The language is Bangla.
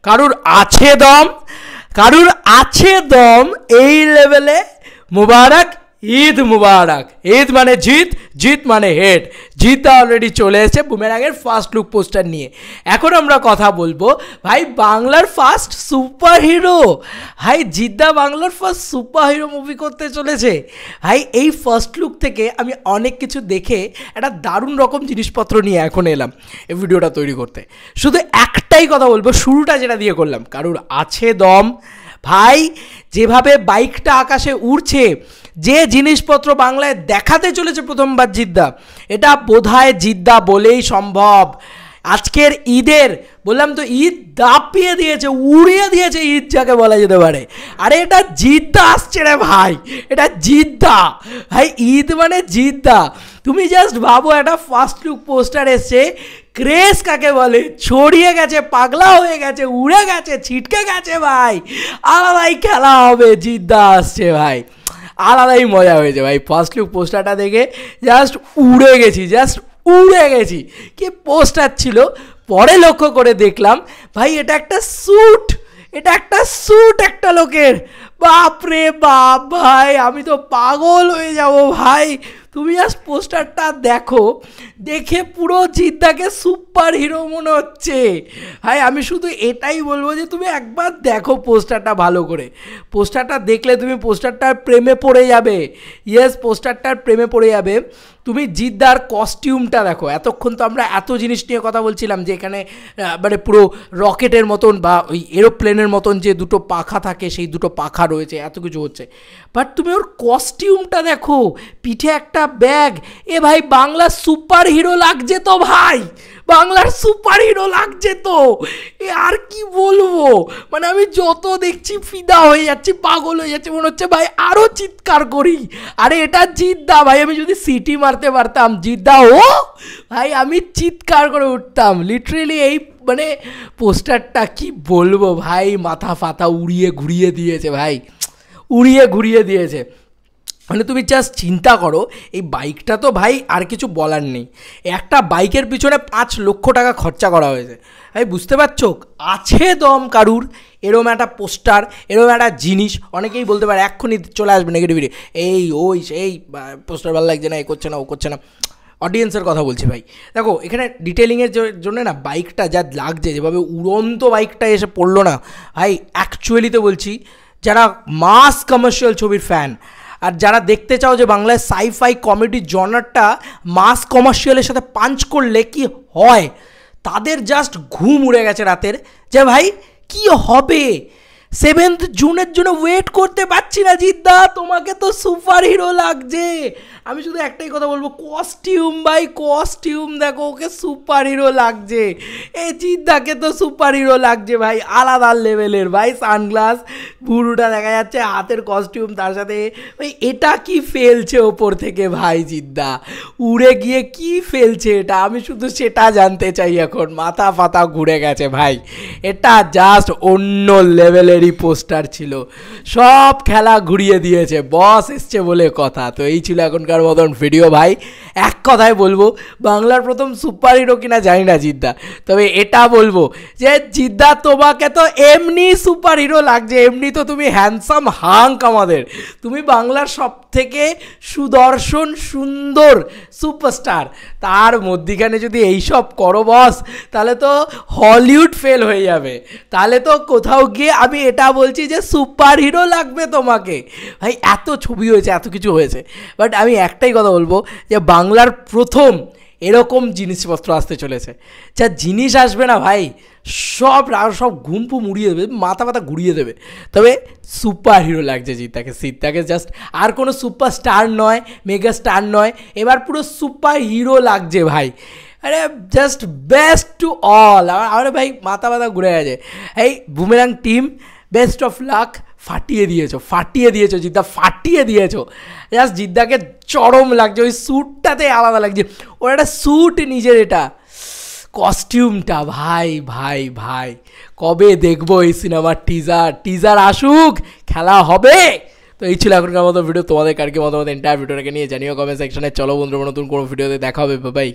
কারুর আছে দম, কারুর আছে দম এই লেভেলে। মুবারক, ঈদ মুবারক। ঈদ মানে জিত, জিত মানে হেড। জিতটা অলরেডি চলে এসেছে বুমেরাংয়ের ফার্স্ট লুক পোস্টার নিয়ে। এখন আমরা কথা বলবো ভাই বাংলার ফার্স্ট সুপার হিরো। ভাই জিদ্দা বাংলার ফার্স্ট সুপার হিরো মুভি করতে চলেছে। ভাই এই ফার্স্ট লুক থেকে আমি অনেক কিছু দেখে একটা দারুণ রকম জিনিসপত্র নিয়ে এখন এলাম এই ভিডিওটা তৈরি করতে। শুধু একটাই কথা বলবো, শুরুটা যেটা দিয়ে করলাম, কারুর আছে দম। ভাই যেভাবে বাইকটা আকাশে উড়ছে, যে জিনিসপত্র বাংলায় দেখাতে চলেছে প্রথমবার জিদ্দা, এটা বোধহয় জিদ্দা বলেই সম্ভব। আজকের ঈদের বললাম তো, ঈদ দাপিয়ে দিয়েছে, উড়িয়ে দিয়েছে ঈদ যাকে বলা যেতে পারে। আরে এটা জিদ্দা আসছে রে ভাই, এটা জিদ্দা ভাই। ঈদ মানে জিদ্দা। তুমি জাস্ট ভাবো, একটা ফার্স্ট লুক পোস্টার এসছে, ক্রেজ কাকে বলে ছড়িয়ে গেছে, পাগলা হয়ে গেছে, উড়ে গেছে, ছিটকে গেছে ভাই। আলাদাই খেলা হবে, জিদ্দা আসছে ভাই, আলাদাই মজা হয়েছে ভাই। ফার্স্ট লুক পোস্টারটা দেখে জাস্ট উড়ে গেছি, জাস্ট উড়ে গেছি। কি পোস্টার ছিল, পরে লক্ষ্য করে দেখলাম ভাই এটা একটা স্যুট, এটা একটা স্যুট একটা লোকের। বাপরে বাপ ভাই, আমি তো পাগল হয়ে যাব ভাই। তুমি জাস্ট পোস্টারটা দেখো, দেখে পুরো জিদ্দাকে সুপার হিরো মনে হচ্ছে ভাই। আমি শুধু এটাই বলবো যে তুমি একবার দেখো পোস্টারটা ভালো করে। পোস্টারটা দেখলে তুমি পোস্টারটার প্রেমে পড়ে যাবে। ইয়েস, পোস্টারটার প্রেমে পড়ে যাবে। তুমি জিদ্দার কস্টিউমটা দেখো। এতক্ষণ তো আমরা এত জিনিস নিয়ে কথা বলছিলাম যে এখানে মানে পুরো রকেটের মতন বা ওই এরোপ্লেনের মতন যে দুটো পাখা থাকে, সেই দুটো পাখা রয়েছে, এত কিছু হচ্ছে। বাট তুমি ওর কস্টিউমটা দেখো, পিঠে একটা ব্যাগ। এ ভাই বাংলার সুপার হিরো লাগছে তো ভাই, বাংলার সুপার হিরো লাগছে তো। এ আর কি বলবো, মানে আমি যত দেখছি ফিদা হয়ে যাচ্ছি, পাগল হয়ে যাচ্ছে, মনে হচ্ছে ভাই আরও চিৎকার করি। আরে এটা জিদ্দা ভাই, আমি যদি সিটি মারতে পারতাম জিদ্দা ও ভাই, আমি চিৎকার করে উঠতাম লিটারেলি। এই মানে পোস্টারটা কি বলবো ভাই, মাথা ফাতা উড়িয়ে ঘুরিয়ে দিয়েছে ভাই, উড়িয়ে ঘুরিয়ে দিয়েছে। মানে তুমি জাস্ট চিন্তা করো, এই বাইকটা তো ভাই আর কিছু বলার নেই। একটা বাইকের পিছনে 5 লক্ষ টাকা খরচা করা হয়েছে ভাই, বুঝতে পারছো? আছে দম কারুর এরম একটা পোস্টার, এরম একটা জিনিস। অনেকেই বলতে পারে এক্ষুনি চলে আসবে নেগেটিভিটি, এই ওই সেই পোস্টার ভালো লাগছে না, এ করছে না, ও করছে না। অডিয়েন্সের কথা বলছি ভাই। দেখো এখানে ডিটেলিংয়ের জন্য না বাইকটা যা লাগছে, যেভাবে উড়ন্ত বাইকটা এসে পড়লো না ভাই, অ্যাকচুয়ালিতে বলছি, যারা মাস কমার্শিয়াল ছবির ফ্যান, আর যারা দেখতে চাও যে বাংলায় সাইফাই কমেডি জনারটা মাস কমার্শিয়ালের সাথে পাঞ্চ করলে কি হয়, তাদের জাস্ট ঘুম উড়ে গেছে রাতের, যে ভাই কি হবে। 7th জুনের জন্য ওয়েট করতে পারছি না জিদ্দা, তোমাকে তো সুপার হিরো লাগছে। আমি শুধু একটাই কথা বলবো, কস্টিউম ভাই, কস্টিউম দেখো, ওকে সুপার হিরো লাগছে। এই জিদ্দাকে তো সুপার হিরো লাগছে ভাই, আলাদা লেভেলের ভাই। সানগ্লাস, বুড়োটা দেখা যাচ্ছে, হাতের কস্টিউম, তার সাথে ভাই এটা কি ফেলছে ওপর থেকে ভাই জিদ্দা, উড়ে গিয়ে কি ফেলছে এটা, আমি শুধু সেটা জানতে চাই এখন। মাথা ফাতা ঘুরে গেছে ভাই, এটা জাস্ট অন্য লেভেলেরই পোস্টার ছিল, সব খেলা ঘুরিয়ে দিয়েছে। বস এসছে বলে কথা। তো এই ছিল এখনকার মতন ভিডিও ভাই। এক কথায় বলবো, বাংলার প্রথম সুপার হিরো কিনা জানি না জিদ্দা, তবে এটা বলবো যে জিদ্দা তোমাকে তো এমনি সুপার হিরো লাগছে, এমনি তো তুমি হ্যান্ডসাম হাঙ্ক আমাদের, তুমি বাংলার সব থেকে সুদর্শন সুন্দর সুপারস্টার, তার মধ্যিখানে যদি এইসব করো বস, তাহলে তো হলিউড ফেল হয়ে যাবে। তাহলে তো কোথাও গিয়ে আমি এটা বলছি যে সুপার হিরো লাগবে তোমাকে ভাই। এত ছবি হয়েছে, এত কিছু হয়েছে, বাট আমি একটাই কথা বলবো যে বাংলার প্রথম এরকম জিনিসপত্র আসতে চলেছে। যা জিনিস আসবে না ভাই, সব সব ঘুমপুম উড়িয়ে দেবে, মাথা মাথা ঘুরিয়ে দেবে। তবে সুপার হিরো লাগছে জিদ্দাকে, সিদ্ধাকে জাস্ট, আর কোনো সুপার স্টার নয়, মেগা স্টার নয়, এবার পুরো সুপার হিরো লাগছে ভাই। আরে জাস্ট বেস্ট টু অল। আরে ভাই মাথা মাথা ঘুরে গেছে। এই boomerang team, best of luck. ফাটিয়ে দিয়েছো জিদ্দা, ফাটিয়ে দিয়েছো। জাস্ট জিদ্দাকে চরম লাগছে, ওই স্যুটটাতে আলাদা লাগছে, ওর একটা স্যুট নিজের, এটা কস্টিউমটা ভাই ভাই ভাই। কবে দেখবো এই সিনেমার টিজার আসুক, খেলা হবে। তো এই ছিল এখনকার মতো ভিডিও। তোমাদের কার কি মতামত এন্টায়ার ভিডিওটাকে নিয়ে জানিও কমেন্ট সেকশনে। চলো বন্ধুরা, নতুন কোনো ভিডিওতে দেখা হবে, বাই।